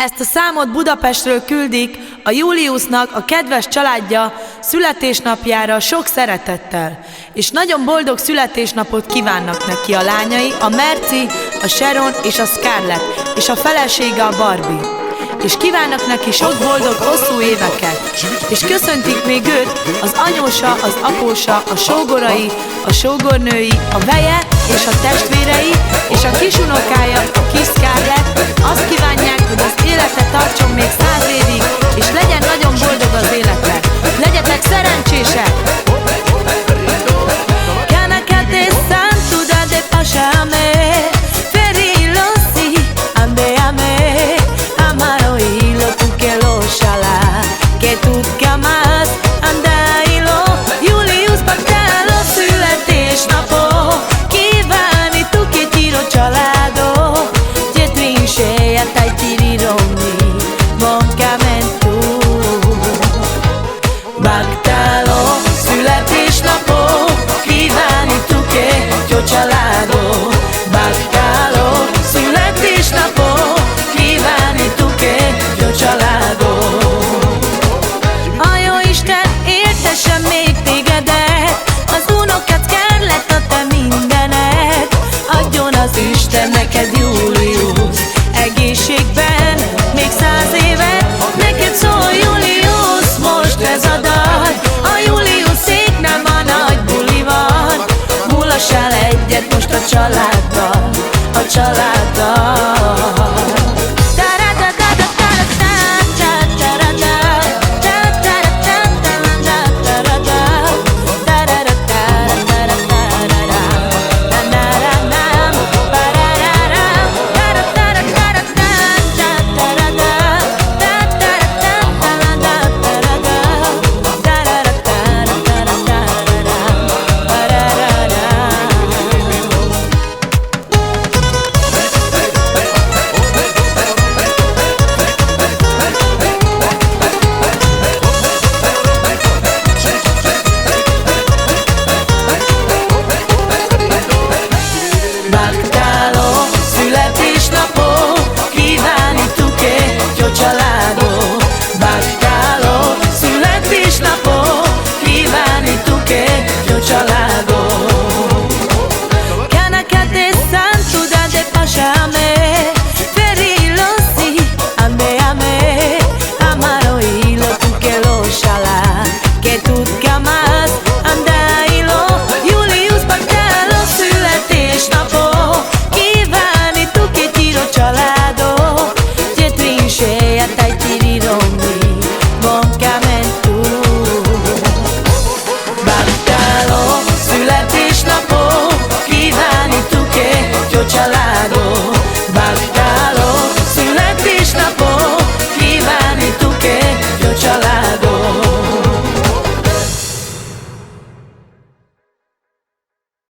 Ezt a számot Budapestről küldik a Juliusnak a kedves családja születésnapjára sok szeretettel, és nagyon boldog születésnapot kívánnak neki a lányai, a Merci, a Sharon és a Scarlett, és a felesége a Barbie. És kívánnak neki sok boldog, hosszú éveket. És köszöntik még őt az anyósa, az apósa, a sógorai, a sógornői, a veje és a testvérei, és a kisunokája, a kis Scarlett. Azt kívánják, hogy az élete tartson még 100 évig, és legyen nagyon boldog az élete. Legyetek szerencsések! Neked Julius, egészségben még 100 évet, neked szól Julius, most ez a dal. A Julius széknál ma nagy buli van, mulassál egyet most a családdal, a családdal. Chala